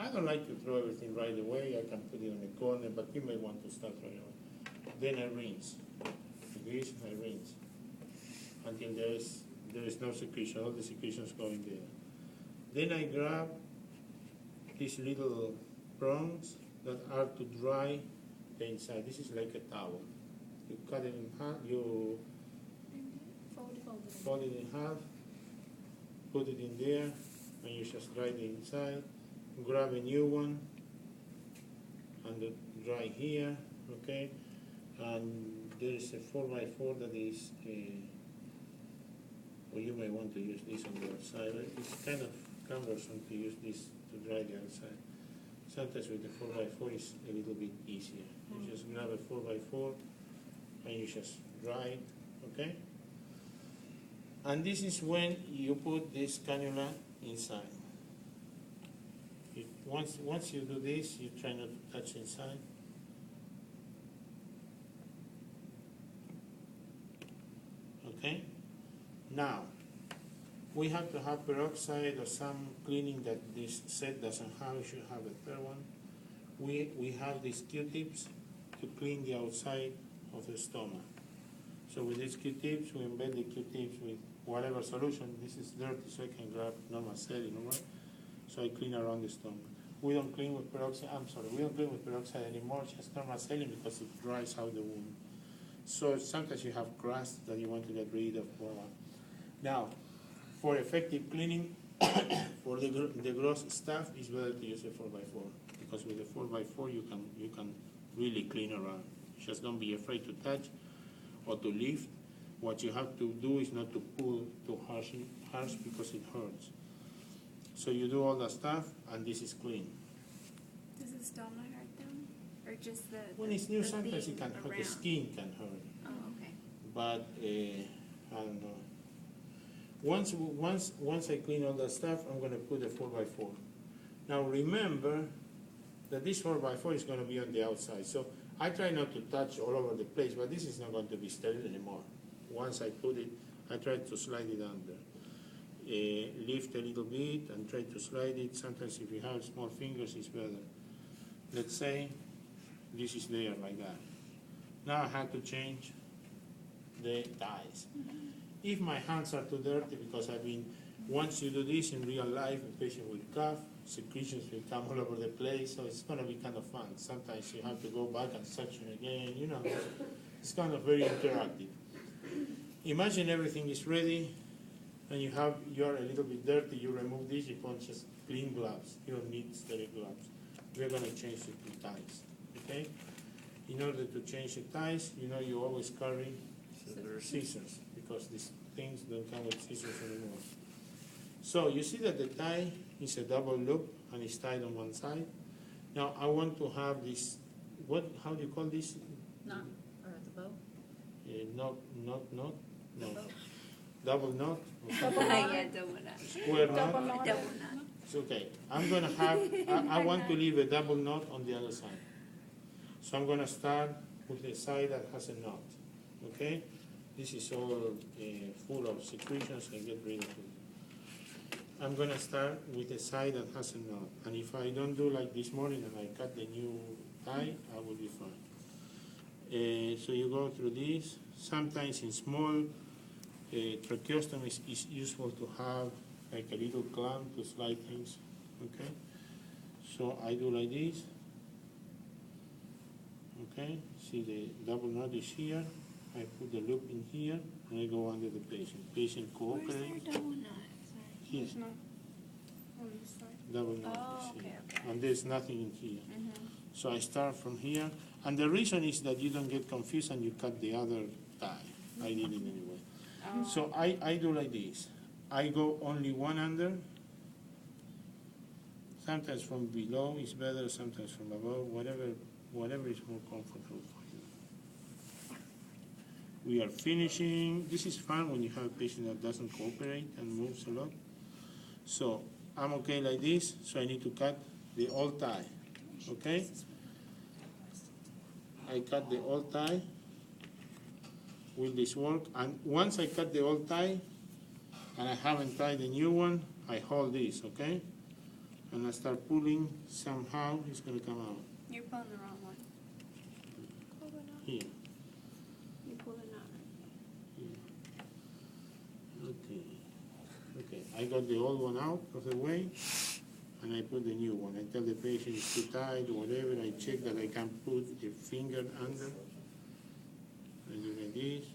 I don't like to throw everything right away. I can put it on the corner, but you may want to start right away. Then I rinse. This I rinse until there is no secretion. All the secretions go in there. Then I grab these little prongs that are to dry the inside. This is like a towel. You cut it in half. You fold it in half. Put it in there, and you just dry the inside. Grab a new one and dry here, okay? And there is a 4x4 that is, or you may want to use this on the outside. It's kind of cumbersome to use this to dry the outside. Sometimes with the 4x4 it's a little bit easier. You just grab a 4x4 and you just dry it, okay? And this is when you put this cannula inside. Once you do this, you try not to touch inside. Okay? Now, we have to have peroxide or some cleaning that this set doesn't have. You should have a third one. We have these Q-tips to clean the outside of the stomach. So with these Q-tips, we embed the Q-tips with whatever solution. This is dirty, so I can grab normal saline, right? So I clean around the stomach. We don't clean with peroxide. We don't clean with peroxide anymore. Just normal saline because it dries out the wound. So sometimes you have crust that you want to get rid of. Now, for effective cleaning, for the gross stuff, it's better to use a 4x4 because with a 4x4 you can really clean around. Just don't be afraid to touch or to lift. What you have to do is not to pull too harsh because it hurts. So you do all the stuff, and this is clean. Does the stomach hurt them, or just the? When it's new, sometimes it can hurt. The skin can hurt. Oh, okay. But I don't know. Once I clean all the stuff, I'm going to put a 4x4. Now remember that this 4x4 is going to be on the outside. So I try not to touch all over the place, but this is not going to be sterile anymore. Once I put it, I try to slide it under. Lift a little bit and try to slide it. Sometimes if you have small fingers, it's better. Let's say this is there like that. Now I have to change the ties. If my hands are too dirty, because once you do this in real life, a patient will cough, secretions will come all over the place, so it's going to be kind of fun. Sometimes you have to go back and suction again, it's kind of very interactive. Imagine everything is ready, and you're a little bit dirty, you remove this, you put just clean gloves. You don't need sterile gloves. We're going to change it to ties, okay? In order to change the ties, you always carry scissors, because these things don't come with scissors anymore. So you see that the tie is a double loop, and it's tied on one side. Now I want to have this, how do you call this? Knot, or the bow? Knot, no. Bow. Double knot? Yeah, double knot. Square knot? Double knot. It's okay. I'm going to have, I want to leave a double knot on the other side. So I'm going to start with the side that has a knot, okay? This is all full of secretions, I get rid of it. I'm going to start with the side that has a knot. And if I don't do like this morning and I cut the new tie, I will be fine. So you go through this. Sometimes in small tracheostomies, it's useful to have like a little clamp to slide things, okay? So I do like this, okay? See the double knot is here. I put the loop in here, and I go under the patient. Patient cooperates. Where's there a double knot? Here. On this side. Double knot Oh, is here. okay. And there's nothing in here. So I start from here. And the reason is that you don't get confused and you cut the other tie. I did it anyway. Oh. So I do like this. I go only one under. Sometimes from below is better, sometimes from above, whatever is more comfortable for you. We are finishing. This is fun when you have a patient that doesn't cooperate and moves a lot. So I'm okay like this, so I need to cut the old tie, okay? I cut the old tie. Will this work? And once I cut the old tie, and I haven't tied the new one, I hold this, okay? and I start pulling, somehow it's gonna come out You're pulling the wrong one. Pull it out. here. You pull it out. Okay. Okay, I got the old one out of the way, and I put the new one. I tell the patient it's too tight or whatever. I check that I can put the finger under. I do like this.